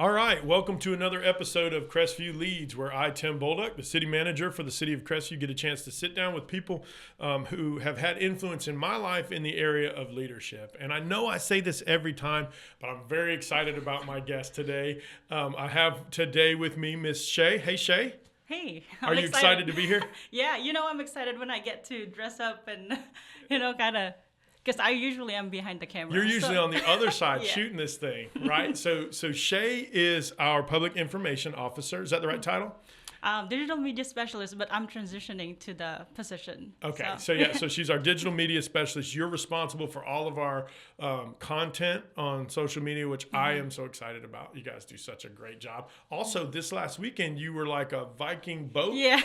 All right, welcome to another episode of Crestview Leads, where I, Tim Bolduc, the city manager for the city of Crestview, get a chance to sit down with people who have had influence in my life in the area of leadership. And I know I say this every time, but I'm very excited about my guest today. I have today with me Miss Shae. Hey, Shae. Hey, Are you excited to be here? Yeah, I'm excited when I get to dress up and, kind of, because I usually am behind the camera. You're usually on the other side Yeah. shooting this thing, right? So Shae is our public information officer. Is that the right title? Digital media specialist, but I'm transitioning to the position. Okay, so she's our digital media specialist. You're responsible for all of our content on social media, which I am so excited about. You guys do such a great job. Also, this last weekend, you were like a Viking boat. Yeah.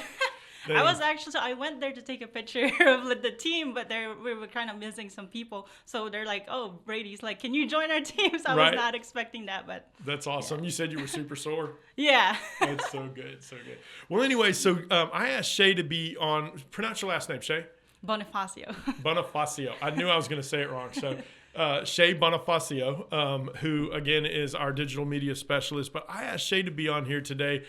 I went there to take a picture of the team, but we were kind of missing some people. So they're like, oh, Brady's like, can you join our team? So I was not expecting that, but. That's awesome. Yeah. You said you were super sore. Yeah. That's so good, so good. Well, anyway, so I asked Shae to be on, pronounce your last name, Shae. Bonifacio. Bonifacio. I knew I was going to say it wrong. So Shae Bonifacio, who again is our digital media specialist. But I asked Shae to be on here today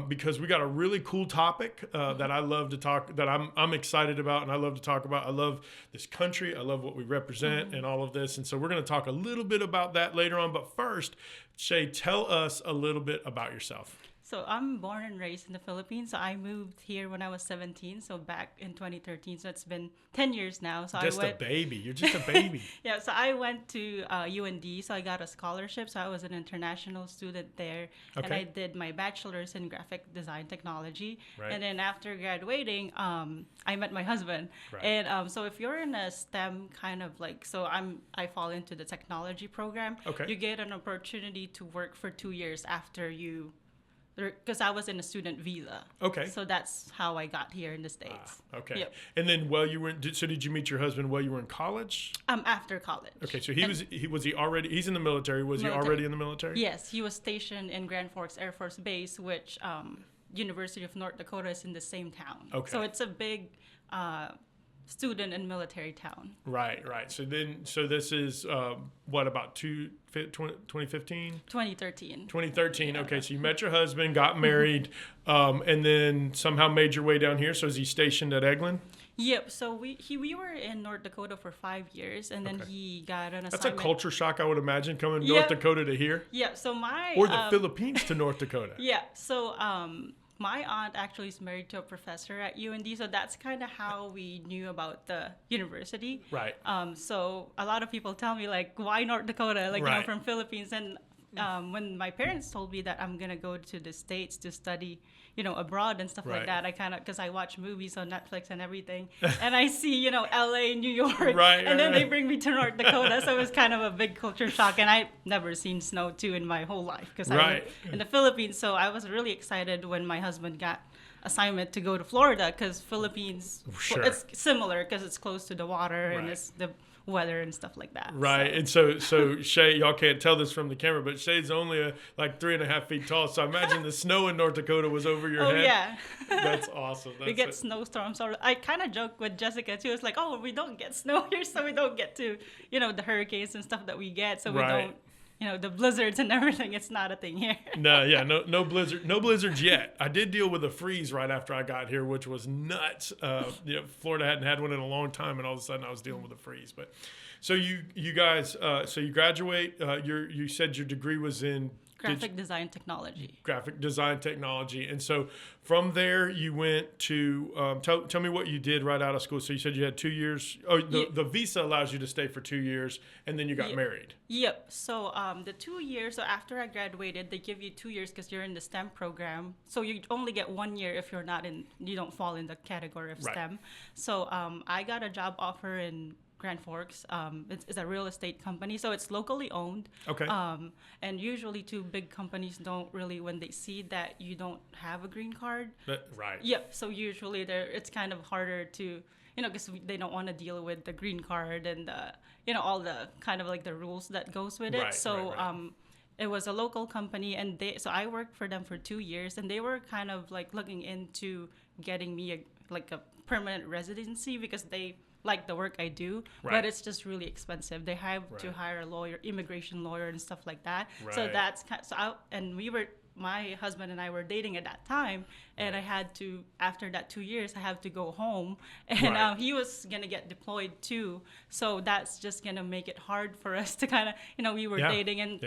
because we got a really cool topic that I love to talk, that I'm excited about and I love to talk about. I love this country. I love what we represent and all of this. And so we're going to talk a little bit about that later on. But first, Shae, tell us a little bit about yourself. So I'm born and raised in the Philippines. So I moved here when I was 17, so back in 2013. So it's been 10 years now. So a baby. You're just a baby. Yeah, so I went to UND, so I got a scholarship. So I was an international student there. Okay. And I did my bachelor's in graphic design technology. Right. And then after graduating, I met my husband. Right. And so if you're in a STEM kind of I fall into the technology program. Okay. You get an opportunity to work for 2 years after you. Because I was in a student visa. Okay. So that's how I got here in the States. Okay. Yep. And then did you meet your husband while you were in college? After college. Okay, so he's in the military. Was he already in the military? Yes, he was stationed in Grand Forks Air Force Base, which University of North Dakota is in the same town. Okay. So it's a big student and military town. Right. So this is about 2015? 2013. 2013. Yeah. Okay, so you met your husband, got married, and then somehow made your way down here. So is he stationed at Eglin? Yep. So we were in North Dakota for 5 years, and then he got an assignment. That's a culture shock, I would imagine, coming North Dakota to here. Yeah. So or the Philippines to North Dakota. Yeah. So my aunt actually is married to a professor at UND, so that's kind of how we knew about the university. Right. So a lot of people tell me why North Dakota? Right. From Philippines, and when my parents told me that I'm gonna go to the States to study, abroad and stuff like that, I because I watch movies on Netflix and everything, and I see LA, New York, and then they bring me to North Dakota, so it was kind of a big culture shock, and I've never seen snow too in my whole life because I live in the Philippines, so I was really excited when my husband got assignment to go to Florida because Philippines, it's similar because it's close to the water and it's the weather and stuff like that. Right. So. And so Shae, y'all can't tell this from the camera, but Shae's only 3.5 feet tall. So I imagine the snow in North Dakota was over your head. Oh, yeah. That's awesome. We get snowstorms. I kind of joke with Jessica too. It's like, oh, we don't get snow here, so we don't get to, the hurricanes and stuff that we get. So we don't, the blizzards and everything. It's not a thing here. No blizzards yet. I did deal with a freeze right after I got here, which was nuts. Florida hadn't had one in a long time, and all of a sudden I was dealing with a freeze. But so you guys, so you graduate. You said your degree was in graphic design technology. Graphic design technology, and so from there you went to tell me what you did right out of school. So you said you had 2 years. Oh, the visa allows you to stay for 2 years, and then you got married. Yep. So the 2 years. So after I graduated, they give you 2 years because you're in the STEM program. So you only get 1 year if you don't fall in the category of STEM. So I got a job offer in Grand Forks. It's a real estate company, so it's locally owned. Okay. And usually, two big companies don't really, when they see that you don't have a green card. Right. Yep. So usually, it's kind of harder to, because they don't want to deal with the green card and all the kind of the rules that goes with it. Right, so right. It was a local company, and so I worked for them for 2 years, and they were kind of looking into getting me a permanent residency because they like the work I do, but it's just really expensive. They have to hire a lawyer, immigration lawyer, and stuff like that. So that's my husband and I were dating at that time, and I had to, after that 2 years, I have to go home, and he was gonna get deployed too. So that's just gonna make it hard for us to kind of, we were dating, and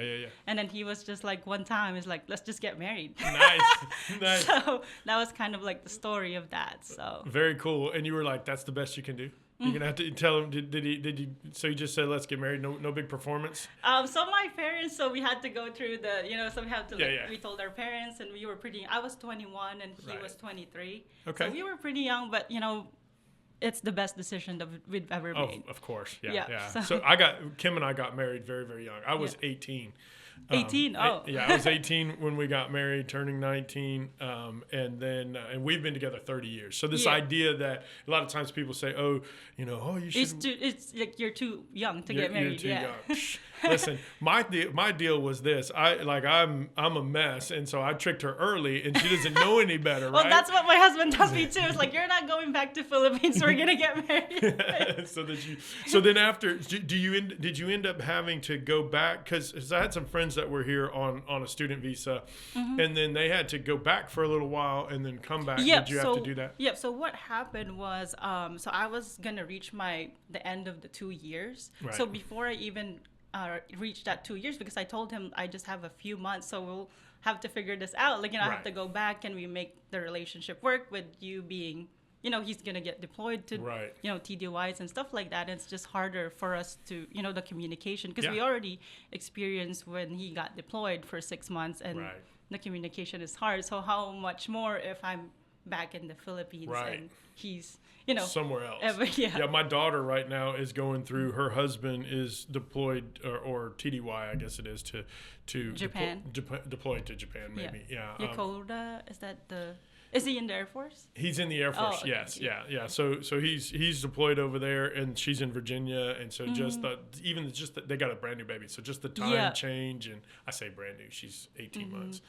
and then he was just like, one time, he's like, let's just get married. Nice. So that was kind of like the story of that. So very cool. And you were like, that's the best you can do? You're gonna have to tell him. Did he? So you just said, "Let's get married." No big performance. So my parents. So we had to go through the. So we had to. We told our parents, and we were pretty. I was 21, and he was 23. Okay. So we were pretty young, but it's the best decision that we've ever made. Of course, yeah. So Kim and I got married very, very young. I was 18. 18. I was 18 when we got married, turning 19, and then and we've been together 30 years. So this idea that a lot of times people say, you should. It's like you're too young to get married. You're too young. Listen, my deal was this. I'm a mess, and so I tricked her early, and she doesn't know any better. Well, that's what my husband tells me too. It's like, you're not going back to Philippines. We're gonna get married. So then after, did you end up having to go back? Because I had some friends that were here on a student visa, and then they had to go back for a little while and then come back. Did you have to do that? Yep. So what happened was, so I was gonna reach the end of the 2 years. Right. So before I even reached that 2 years, because I told him I just have a few months, so we'll have to figure this out. I have to go back, and we make the relationship work with you being, he's gonna get deployed to, TDYs and stuff like that. And it's just harder for us to, the communication, because we already experienced when he got deployed for 6 months, and the communication is hard. So how much more if I'm back in the Philippines and he's somewhere else. My daughter right now is going through, her husband is deployed or TDY, I guess it is, to Japan. Deployed to Japan, maybe. Yakoda, is he in the Air Force? He's in the Air Force. Yes. Yeah. So he's deployed over there, and she's in Virginia, and so they got a brand new baby, so just the time change, and I say brand new, she's 18 months.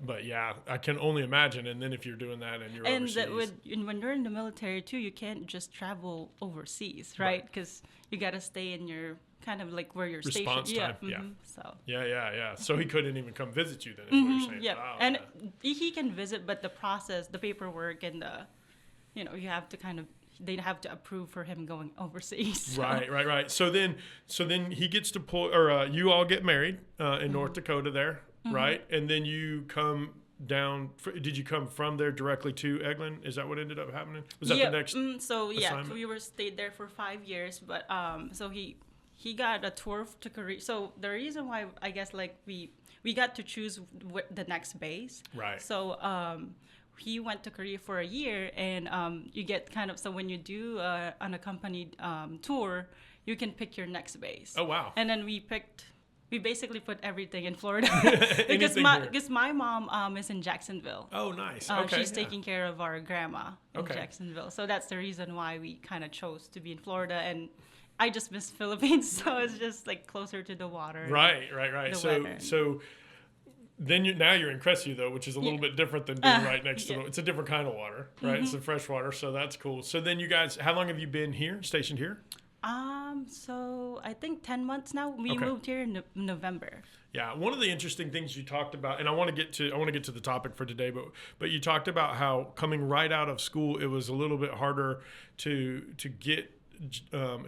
But yeah, I can only imagine. And then if you're doing that and you're overseas. When you're in the military too, you can't just travel overseas, right? Because you got to stay in your kind of like where you're response stationed. time. So. Yeah. So he couldn't even come visit you then, is what you're saying. Yeah, and he can visit, but the process, the paperwork, and you have to they'd have to approve for him going overseas. So. Right. So then he gets to you all get married in North Dakota there. Right, and then you come down. Did you come from there directly to Eglin? Is that what ended up happening? Was that the next? Assignment? We stayed there for 5 years, but so he got a tour to Korea. So the reason why I guess we got to choose the next base. Right. So he went to Korea for a year, and you get so when you do an unaccompanied tour, you can pick your next base. Oh wow! And then we basically put everything in Florida because my mom is in Jacksonville. Oh, nice. She's taking care of our grandma in Jacksonville. So that's the reason why we kind of chose to be in Florida. And I just miss Philippines, so it's just closer to the water. Right. So then you're in Crestview though, which is a little bit different than being right next to it's a different kind of water, right? It's a fresh water, so that's cool. So then you guys, how long have you been here, stationed here? So I think 10 months now. We moved here in November. Yeah, one of the interesting things you talked about, and I want to get to the topic for today, but you talked about how coming right out of school, it was a little bit harder to get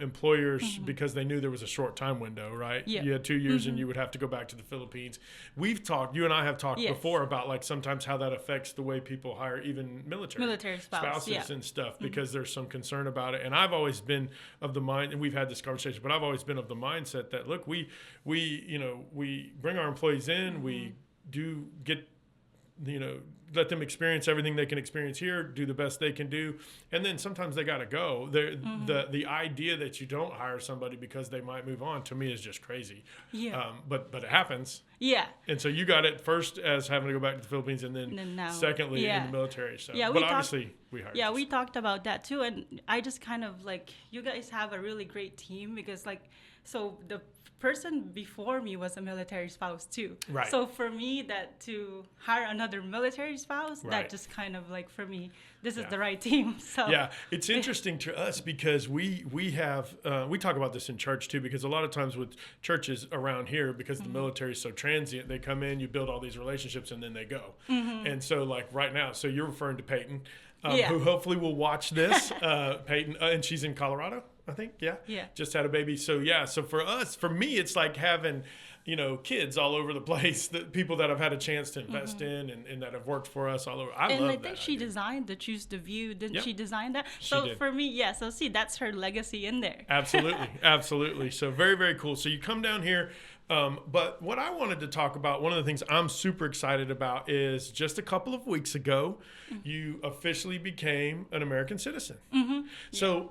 employers because they knew there was a short time window, right? Yeah. You had 2 years and you would have to go back to the Philippines. You and I have talked before about sometimes how that affects the way people hire even military spouses and stuff, because there's some concern about it. And I've always been of the mind, and we've had this conversation, but I've always been of the mindset that, look, we bring our employees in, we do get, let them experience everything they can experience here, do the best they can do, and then sometimes they got to go. The idea that you don't hire somebody because they might move on, to me, is just crazy. Yeah. But it happens. Yeah. And so you got it first as having to go back to the Philippines, and then now, secondly in the military. So, yeah, but obviously we hired you. we talked about that too, and I just kind of like, you guys have a really great team, because like, so the person before me was a military spouse too. Right. So for me, that to hire another military spouse, Right. that just kind of like, for me, this is the right team. So yeah, it's interesting to us because we have we talk about this in church too, because a lot of times with churches around here, because the military is so transient, they come in, you build all these relationships, and then they go. And so like right now, so you're referring to Peyton, who hopefully will watch this. Peyton, and she's in Colorado, I think. Yeah. Just had a baby. So yeah. So for me, it's like having, kids all over the place, that people that I've had a chance to invest in and that have worked for us all over. I love that. think she designed the Choose the View. Didn't she design that? She so did. For me, so see, that's her legacy in there. Absolutely. Absolutely. So very, very cool. So you come down here. But what I wanted to talk about, one of the things I'm super excited about, is just a couple of weeks ago, you officially became an American citizen. So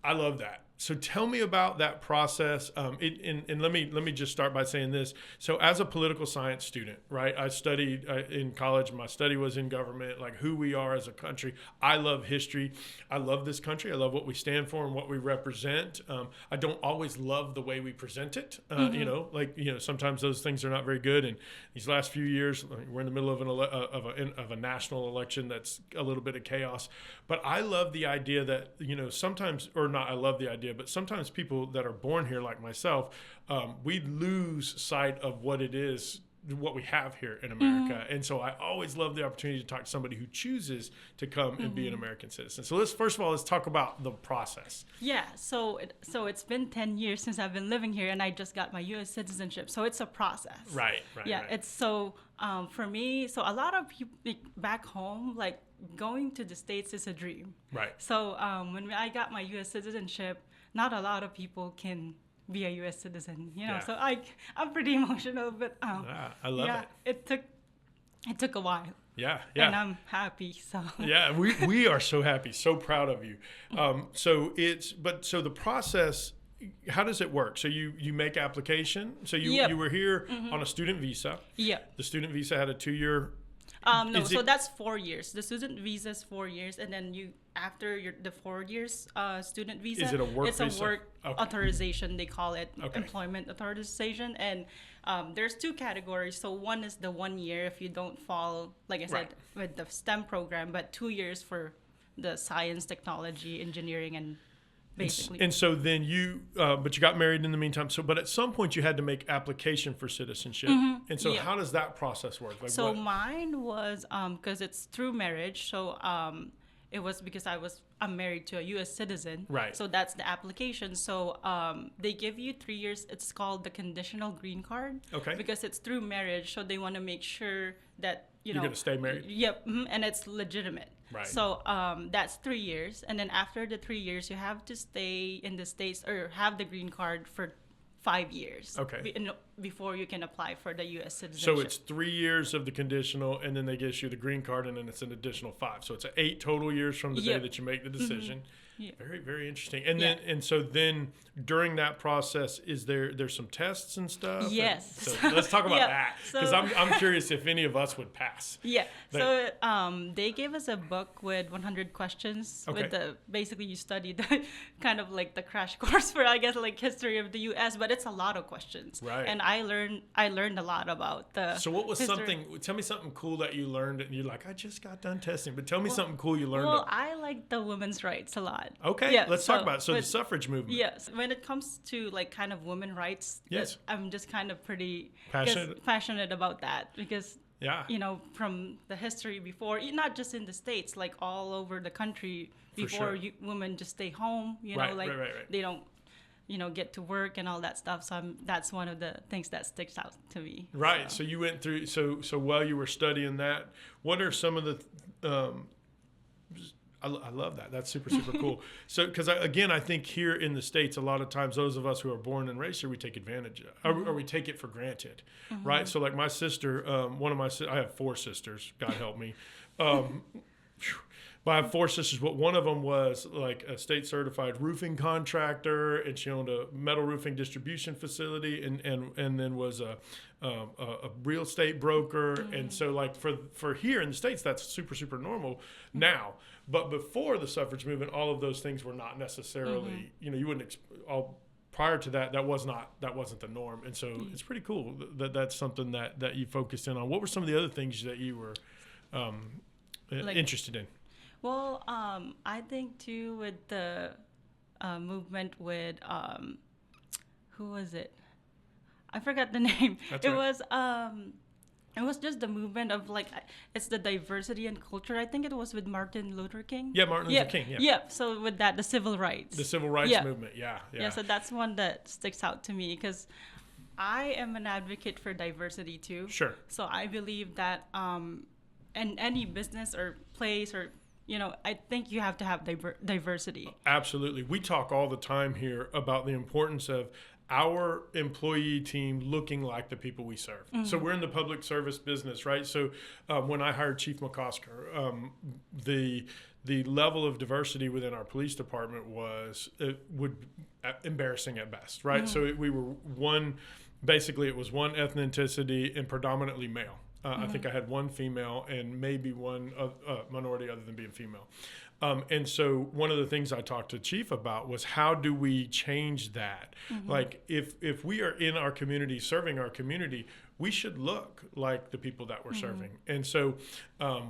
I love that. So tell me about that process. And let me just start by saying this. So as a political science student, right, I studied in college. My study was in government, like who we are as a country. I love history. I love this country. I love what we stand for and what we represent. I don't always love the way we present it. Sometimes those things are not very good. And these last few years, we're in the middle of a national election that's a little bit of chaos. But I love the idea that, sometimes, or not I love the idea, but sometimes people that are born here like myself, we lose sight of what it is, what we have here in America. And so I always love the opportunity to talk to somebody who chooses to come and be an American citizen. So let's talk about the process. Yeah, so it's been 10 years since I've been living here, and I just got my U.S. citizenship. So it's a process. Right. It's so, for me, so a lot of people back home, like going to the States is a dream. Right. So when I got my U.S. citizenship, not a lot of people can be a U.S. citizen, So I'm pretty emotional, but I love it. It took a while. Yeah. And I'm happy. So yeah, we are so happy, so proud of you. So the process. How does it work? So you make application. So you were here on a student visa. Yeah. The student visa had a 2-year. So that's 4 years. The student visa is 4 years, and then after the 4 years student visa, is it a work it's visa? A work authorization, they call it, employment authorization. And there's 2 categories. So one is the 1 year if you don't fall, like I said, with the STEM program, but 2 years for the science, technology, engineering, and basically. And so then but you got married in the meantime. So, but at some point you had to make application for citizenship. And so how does that process work? Like mine was, because it's through marriage. So it was because I'm married to a U.S. citizen. Right. So that's the application. So they give you 3 years. It's called the conditional green card. Okay. Because it's through marriage. So they want to make sure that, you're going to stay married. Yep. And it's legitimate. Right. So that's 3 years. And then after the 3 years, you have to stay in the States or have the green card for 5 years. Okay. Before you can apply for the U.S. citizenship. So it's 3 years of the conditional, and then they get you the green card, and then it's an additional 5. So it's 8 total years from the day that you make the decision. Yeah. Very, very interesting. And then, so during that process, is there's some tests and stuff? Yes. So let's talk about that, because I'm curious if any of us would pass. Yeah. So they gave us a book with 100 questions. Okay. Basically you study the kind of like the crash course for, I guess, like history of the U.S., but it's a lot of questions. Right. And I learned a lot about the. So what was tell me something cool that you learned, and you're like, I just got done testing, but tell me something cool you learned. Well, I like the women's rights a lot. Okay, yeah, let's talk about it. So the suffrage movement. Yes, when it comes to like kind of women rights, I'm just kind of pretty passionate about that, because from the history before, not just in the States, like all over the country, before women just stay home, they don't get to work and all that stuff. So that's one of the things that sticks out to me. Right. So you went through. So while you were studying that, what are some of the I love that. That's super, super cool. So, because I think here in the States, a lot of times those of us who are born and raised here, we take advantage of, or we take it for granted, right? So, like my sister, I have 4 sisters, God help me. Well, I have 4 sisters, but one of them was like a state certified roofing contractor, and she owned a metal roofing distribution facility, and then was a real estate broker. And so like for here in the States, that's super normal now. But before the suffrage movement, all of those things were not necessarily, you wouldn't prior to that, that wasn't the norm. And so it's pretty cool that that's something that you focused in on. What were some of the other things that you were interested in? Well, I think too with the movement with who was it? I forgot the name. That's right. It was just the movement of like it's the diversity and culture. I think it was with Martin Luther King. Yeah, Martin Luther King. Yeah. Yeah. So with that, the civil rights. The civil rights movement. Yeah. Yeah. So that's one that sticks out to me because I am an advocate for diversity too. Sure. So I believe that in any business or place or I think you have to have diversity. Absolutely. We talk all the time here about the importance of our employee team looking like the people we serve. So we're in the public service business, right? So when I hired Chief McCosker, the level of diversity within our police department was embarrassing at best, right? So we were basically it was one ethnicity and predominantly male. I think I had one female and maybe one minority other than being female. And so one of the things I talked to Chief about was how do we change that? Like if we are in our community, serving our community, we should look like the people that we're serving. And so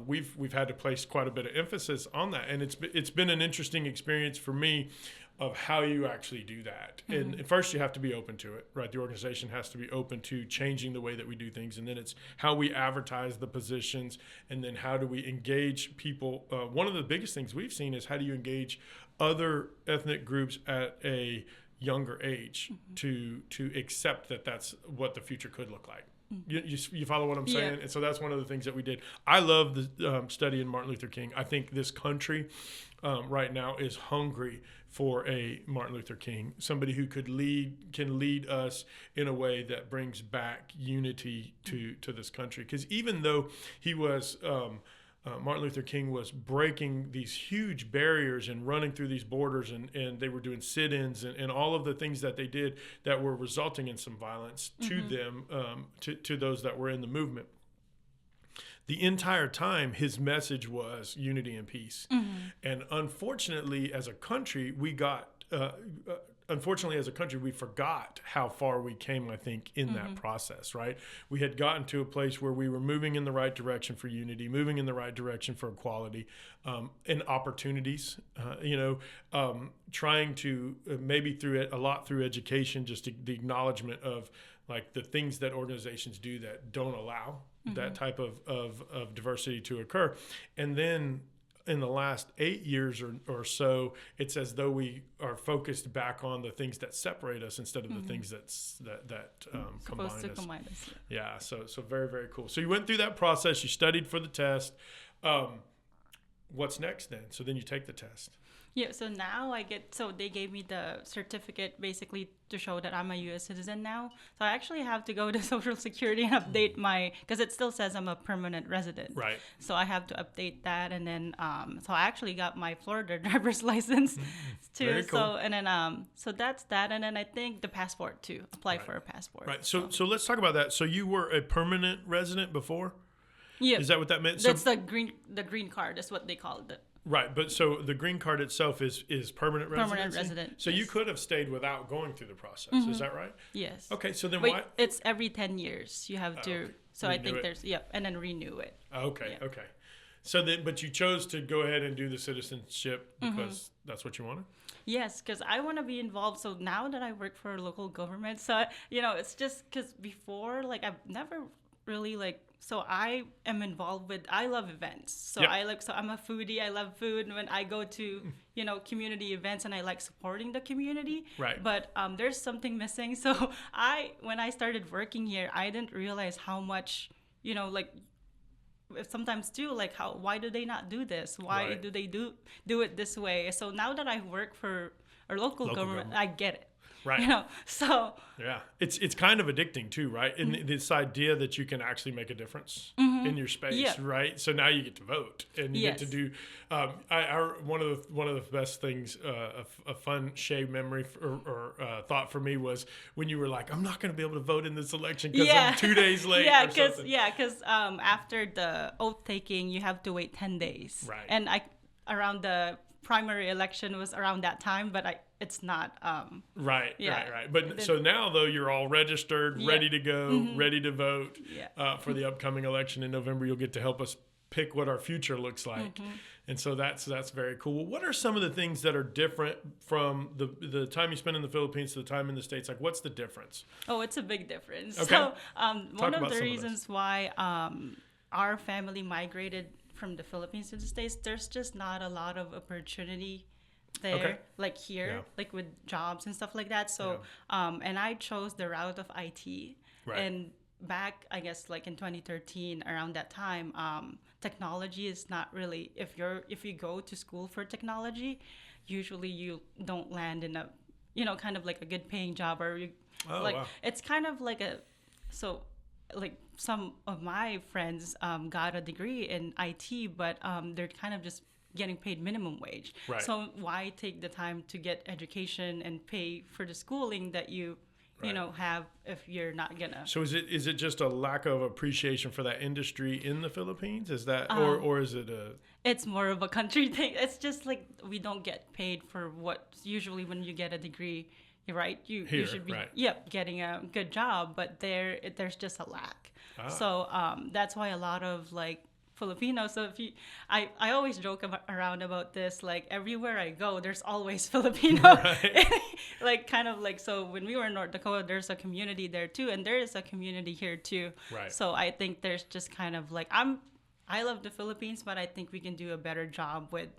we've had to place quite a bit of emphasis on that. And it's been an interesting experience for me of how you actually do that. And first you have to be open to it, right? The organization has to be open to changing the way that we do things. And then it's how we advertise the positions, and then how do we engage people. One of the biggest things we've seen is how do you engage other ethnic groups at a younger age to accept that that's what the future could look like. You follow what I'm saying? And so that's one of the things that we did. I love the studying Martin Luther King. I think this country right now is hungry for a Martin Luther King, somebody who can lead us in a way that brings back unity to this country. Because even though he was Martin Luther King was breaking these huge barriers and running through these borders, and they were doing sit-ins and all of the things that they did that were resulting in some violence to them, to those that were in the movement. The entire time, his message was unity and peace. And unfortunately, as a country, we forgot how far we came, I think, in that process, right? We had gotten to a place where we were moving in the right direction for unity, moving in the right direction for equality, and opportunities, trying to maybe through education, just the acknowledgement of like the things that organizations do that don't allow that type of diversity to occur. And then in the last 8 years or so, it's as though we are focused back on the things that separate us instead of the things that combine us. Combine us. Yeah. So very, very cool. So you went through that process. You studied for the test. What's next then? So then you take the test. Yeah, so now they gave me the certificate basically to show that I'm a U.S. citizen now. So I actually have to go to Social Security and update because it still says I'm a permanent resident. Right. So I have to update that. And then, so I actually got my Florida driver's license too. Very cool. So, and then, so that's that. And then I think the passport too, apply for a passport. Right. So let's talk about that. So you were a permanent resident before? Yeah. Is that what that meant? That's the green card is what they called it. Right, but so the green card itself is permanent residency? Permanent resident. So you could have stayed without going through the process. Is that right? Yes. Okay, so then why? It's every 10 years you have to. Okay. So renew I think and then renew it. Okay, okay. So then, but you chose to go ahead and do the citizenship because that's what you wanted? Yes, because I want to be involved. So now that I work for a local government, so, it's just because before, like, I've never really, so I am involved I love events. So so I'm a foodie. I love food. And when I go to, community events and I like supporting the community. Right. But there's something missing. So when I started working here, I didn't realize how much, sometimes too, why do they not do this? Why do they do it this way? So now that I work for our local government, I get it. Right. So yeah, it's kind of addicting too, right? And this idea that you can actually make a difference in your space, right? So now you get to vote and you get to do. One of the best things, a fun Shae memory or thought for me was when you were like, I'm not going to be able to vote in this election because I'm 2 days late. Because after the oath taking, you have to wait 10 days. Right. And around the primary election was around that time, but it's not. Right. But so now though you're all registered, ready to go, ready to vote for the upcoming election in November. You'll get to help us pick what our future looks like. And so that's very cool. Well, what are some of the things that are different from the time you spend in the Philippines to the time in the States? Like, what's the difference? Oh, it's a big difference. Okay. So one of the reasons why our family migrated from the Philippines to the States, there's just not a lot of opportunity there, like here, like with jobs and stuff like that. So, and I chose the route of IT. Right. And back, I guess, like in 2013, around that time, technology is not really, if you go to school for technology, usually you don't land in a, kind of like a good paying job, or it's kind of like like some of my friends got a degree in IT, but they're kind of just getting paid minimum wage. Right. So why take the time to get education and pay for the schooling that you have if you're not gonna. So is it just a lack of appreciation for that industry in the Philippines? Is that or is it a? It's more of a country thing. It's just like we don't get paid for what usually when you get a degree, right? You should be getting a good job, but there's just a lack. So that's why a lot of like Filipinos. So I always joke around about this. Like everywhere I go, there's always Filipino. Right. Like kind of like, so when we were in North Dakota, there's a community there too, and there is a community here too. Right. So I think there's just kind of like I love the Philippines, but I think we can do a better job with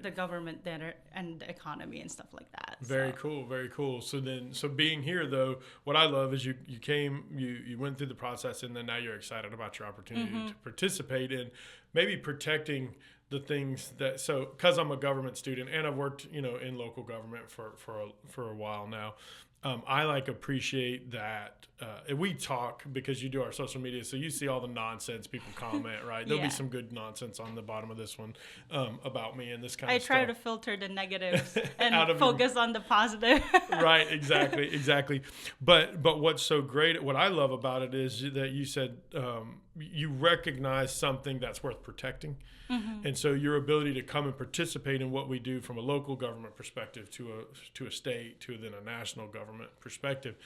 the government there and the economy and stuff like that. Very cool. So being here though, what I love is you came, you went through the process, and then now you're excited about your opportunity to participate in maybe protecting the things that, so because I'm a government student and I've worked in local government for a while now. I appreciate that we talk because you do our social media, so you see all the nonsense people comment, right? There'll be some good nonsense on the bottom of this one about me and this kind of stuff. I try to filter the negatives and focus on the positive. Right, exactly. But what's so great, what I love about it is that you said you recognize something that's worth protecting. And so your ability to come and participate in what we do from a local government perspective to a state to then a national government perspective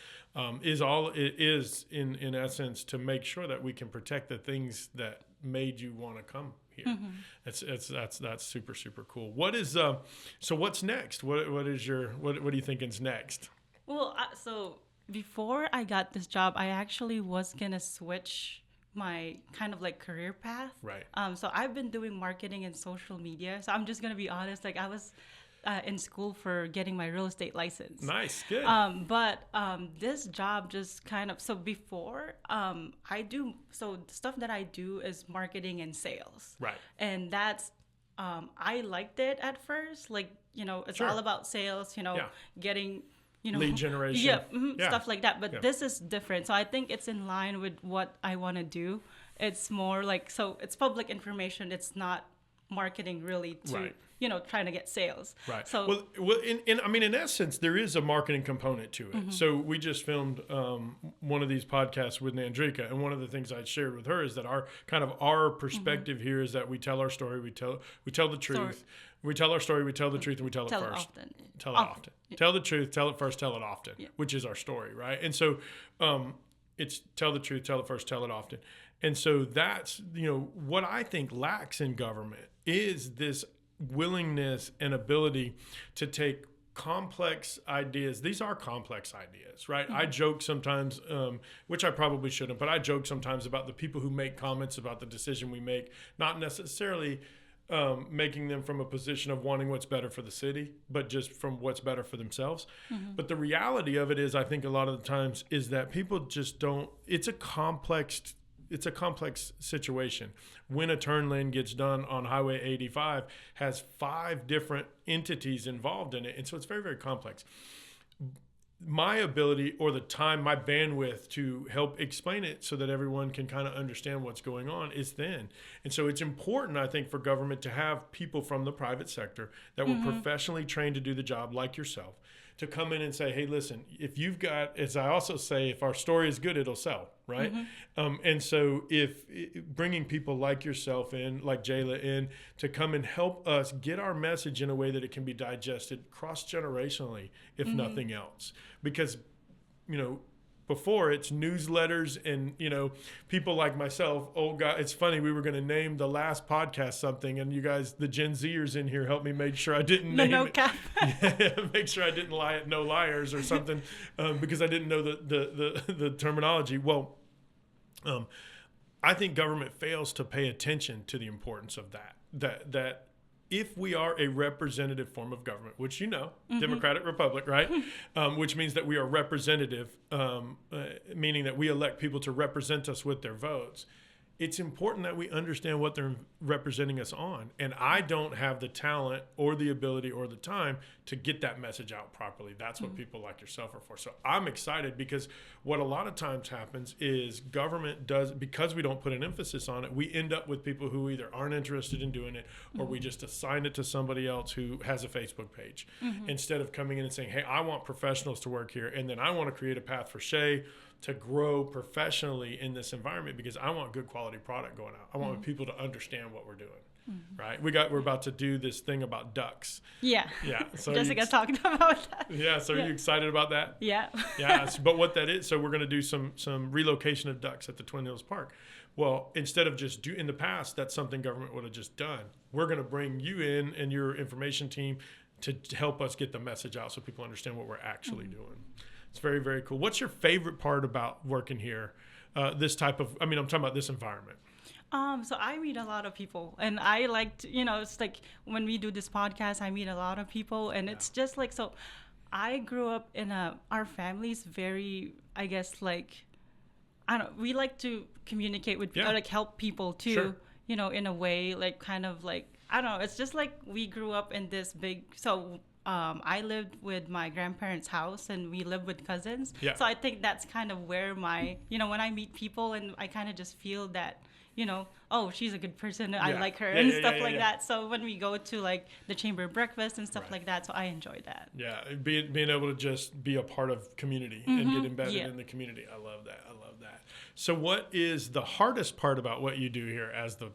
is in essence to make sure that we can protect the things that made you want to come here. That's super cool. What is so what's next? What do you think is next? Well, so before I got this job, I actually was gonna switch my kind of like career path. Right. So I've been doing marketing and social media. So I'm just gonna be honest. Like I was in school for getting my real estate license. Nice, good. But this job just kind of, so before the stuff that I do is marketing and sales. Right. And that's I liked it at first. Like it's all about sales. Getting. Lead generation. Stuff like that. But this is different. So I think it's in line with what I want to do. It's more like, so it's public information. It's not marketing really to, trying to get sales. Right. So, in essence, there is a marketing component to it. So we just filmed one of these podcasts with Nandrika, and one of the things I shared with her is that our perspective here is that we tell our story, we tell the truth. We tell our story, we tell the truth, and we tell it first. Tell it often. Tell the truth, tell it first, tell it often, which is our story, right? And so it's tell the truth, tell it first, tell it often. And so that's, what I think lacks in government is this willingness and ability to take complex ideas. These are complex ideas, right? I joke sometimes, which I probably shouldn't, but I joke sometimes about the people who make comments about the decision we make, not necessarily making them from a position of wanting what's better for the city, but just from what's better for themselves. But the reality of it is, I think a lot of the times is that people just don't, it's a complex situation. When a turn lane gets done on Highway 85 has 5 different entities involved in it. And so it's very, very complex. my ability or the time, my bandwidth to help explain it so that everyone can kind of understand what's going on is thin. And so it's important, I think, for government to have people from the private sector that were professionally trained to do the job, like yourself, to come in and say, hey, listen, if you've got, as I also say, if our story is good, it'll sell, right? And so if bringing people like yourself in, like Jayla in, to come and help us get our message in a way that it can be digested cross-generationally, if nothing else. Because, you know, before it's newsletters and, you know, people like myself. Oh God, it's funny. We were going to name the last podcast something, and you guys, the Gen Zers in here, helped me make sure I didn't name no it. cap. Make sure I didn't lie at No Liars or something, because I didn't know the terminology. Well, I think government fails to pay attention to the importance of that if we are a representative form of government, which you know, Democratic Republic, right? Which means that we are representative, meaning that we elect people to represent us with their votes. It's important that we understand what they're representing us on. And I don't have the talent or the ability or the time to get that message out properly. That's what people like yourself are for. So I'm excited, because what a lot of times happens is government does, because we don't put an emphasis on it, we end up with people who either aren't interested in doing it, or we just assign it to somebody else who has a Facebook page, instead of coming in and saying, hey, I want professionals to work here, and then I want to create a path for Shae to grow professionally in this environment, because I want good quality product going out. I want people to understand what we're doing, right? We're about to do this thing about ducks. Yeah. So Jessica talked about that. Yeah. So are you excited about that? Yeah. But what that is, so we're going to do some relocation of ducks at the Twin Hills Park. Well, instead of just in the past, that's something government would have just done. We're going to bring you in and your information team to help us get the message out so people understand what we're actually doing. It's very, very cool. What's your favorite part about working here? I'm talking about this environment. So I meet a lot of people, and I like to, it's like when we do this podcast, I meet a lot of people, and it's just like, so I grew up in our family's very, I guess, like, we like to communicate with, like help people too, in a way, like kind of like, I don't know, it's just like we grew up in this big, I lived with my grandparents' house, and we lived with cousins. Yeah. So I think that's kind of where my, when I meet people and I kind of just feel that, oh, she's a good person. I like her and stuff like that. So when we go to like the chamber breakfast and stuff like that, so I enjoy that. Yeah, being able to just be a part of community and get embedded in the community. I love that. So what is the hardest part about what you do here as the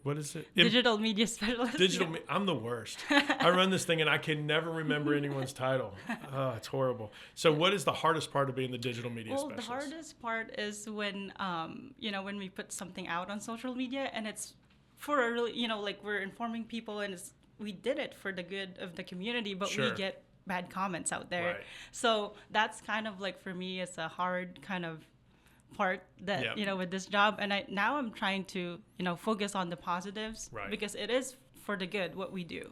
what is it? Digital media specialist. I'm the worst. I run this thing and I can never remember anyone's title. Oh, it's horrible. So what is the hardest part of being the digital media specialist? Well, the hardest part is when, when we put something out on social media, and it's for a really, like we're informing people, and we did it for the good of the community, but we get bad comments out there. Right. So that's kind of like, for me, it's a hard kind of part that with this job, and I'm trying to focus on the positives, because it is for the good what we do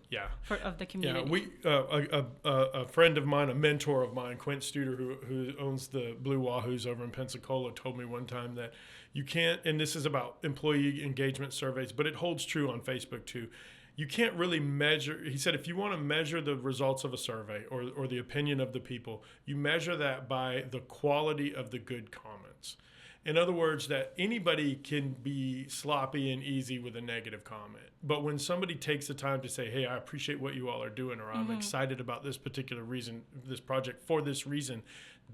of the community. A friend of mine, a mentor of mine, Quint Studer, who owns the Blue Wahoos over in Pensacola, told me one time that you can't, and this is about employee engagement surveys, but it holds true on Facebook too. You can't really measure, he said, if you want to measure the results of a survey or the opinion of the people, you measure that by the quality of the good comments. In other words, that anybody can be sloppy and easy with a negative comment. But when somebody takes the time to say, hey, I appreciate what you all are doing, or I'm excited about this particular reason, this project for this reason,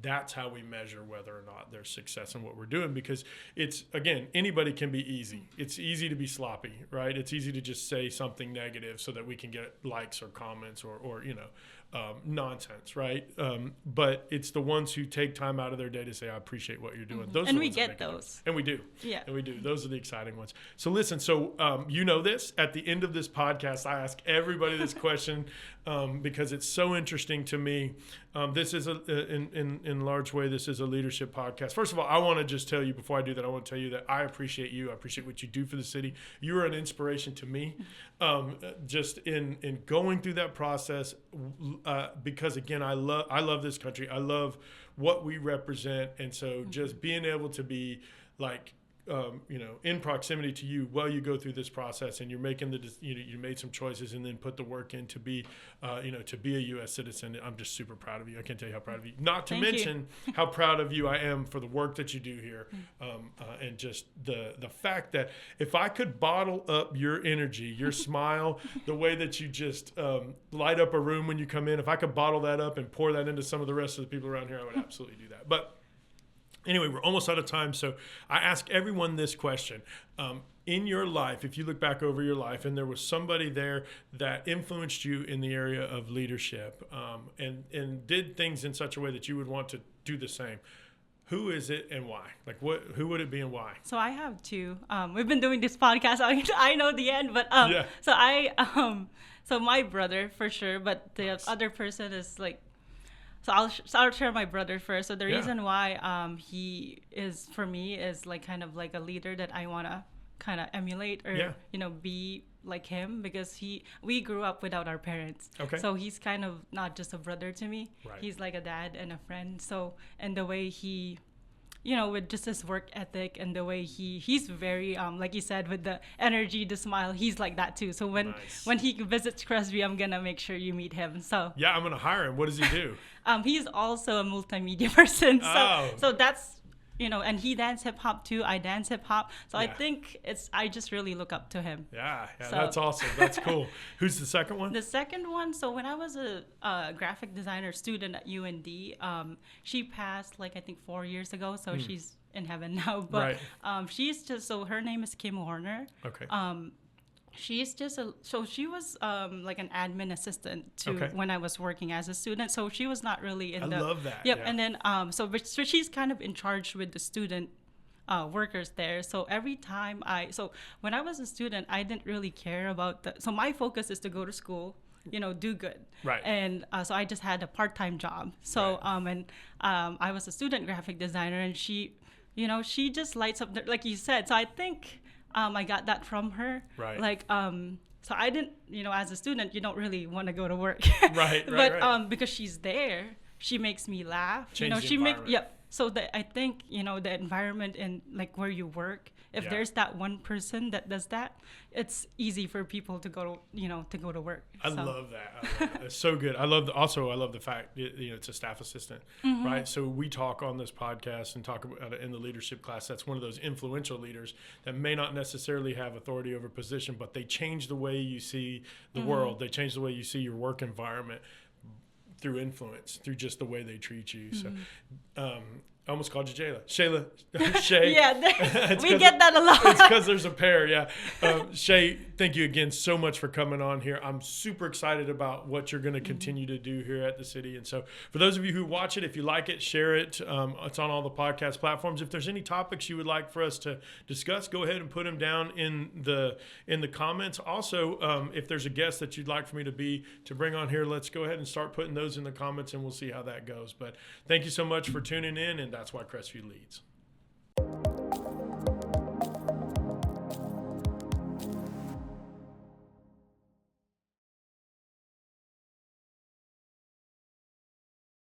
that's how we measure whether or not there's success in what we're doing. Because it's, again, anybody can be easy. It's easy to be sloppy, right? It's easy to just say something negative so that we can get likes or comments or nonsense, right? But it's the ones who take time out of their day to say, I appreciate what you're doing. Those and we get those. And we do. Yeah. And we do. Those are the exciting ones. So listen, you know this, at the end of this podcast, I ask everybody this question because it's so interesting to me. This is, in large way, this is a leadership podcast. First of all, I want to just tell you, before I do that, I want to tell you that I appreciate you. I appreciate what you do for the city. You are an inspiration to me, just in going through that process, because again, I love this country. I love what we represent. And so just being able to be like in proximity to you while you go through this process, and you're making you made some choices and then put the work in to be, to be a U.S. citizen. I'm just super proud of you. I can't tell you how proud of you. Not to mention how proud of you I am for the work that you do here, and just the fact that if I could bottle up your energy, your smile, the way that you just light up a room when you come in, if I could bottle that up and pour that into some of the rest of the people around here, I would absolutely do that. But anyway, we're almost out of time, so I ask everyone this question. In your life, if you look back over your life and there was somebody there that influenced you in the area of leadership, and did things in such a way that you would want to do the same, who is it and why? Like, who would it be and why? So I have two. We've been doing this podcast. I know the end, but so my brother for sure, but the other person is like. So I'll share my brother first. So the reason why he is for me is like kind of like a leader that I want to kind of emulate or be like him, because we grew up without our parents. Okay. So he's kind of not just a brother to me. Right. He's like a dad and a friend. So and the way he with just his work ethic and the way he's very, like you said, with the energy, the smile, he's like that too. So when he visits Crestview, I'm going to make sure you meet him. So yeah, I'm going to hire him. What does he do? He's also a multimedia person. So that's, and he dance hip hop too. I dance hip hop. So I think I just really look up to him. Yeah, so, that's awesome. That's cool. Who's the second one? The second one, so when I was a graphic designer student at UND, she passed like I think 4 years ago. So she's in heaven now. But she's just, so her name is Kim Horner. Okay. She's just so she was like an admin assistant to when I was working as a student. So she was not really in I love that. Yep. Yeah. And then so she's kind of in charge with the student workers there. So every time when I was a student, I didn't really care about so my focus is to go to school, do good. Right. And so I just had a part-time job. So I was a student graphic designer, and she just lights up like you said. So I think I got that from her. Right. Like, so I didn't, as a student, you don't really want to go to work. Right. But because she's there, she makes me laugh. Change she makes, so I think, the environment and like where you work, if there's that one person that does that, it's easy for people to go to work. I love that. It's so good. I love the fact it's a staff assistant, right? So we talk on this podcast and talk about it in the leadership class. That's one of those influential leaders that may not necessarily have authority over position, but they change the way you see the world. They change the way you see your work environment through influence, through just the way they treat you. So, I almost called you Shae. Yeah, we get that a lot. It's because there's a pair, yeah. Shae, thank you again so much for coming on here. I'm super excited about what you're going to continue to do here at the city. And so for those of you who watch it, if you like it, share it. It's on all the podcast platforms. If there's any topics you would like for us to discuss, go ahead and put them down in the comments. Also, if there's a guest that you'd like for me to bring on here, let's go ahead and start putting those in the comments, and we'll see how that goes. But thank you so much for tuning in, and that's why Crestview leads.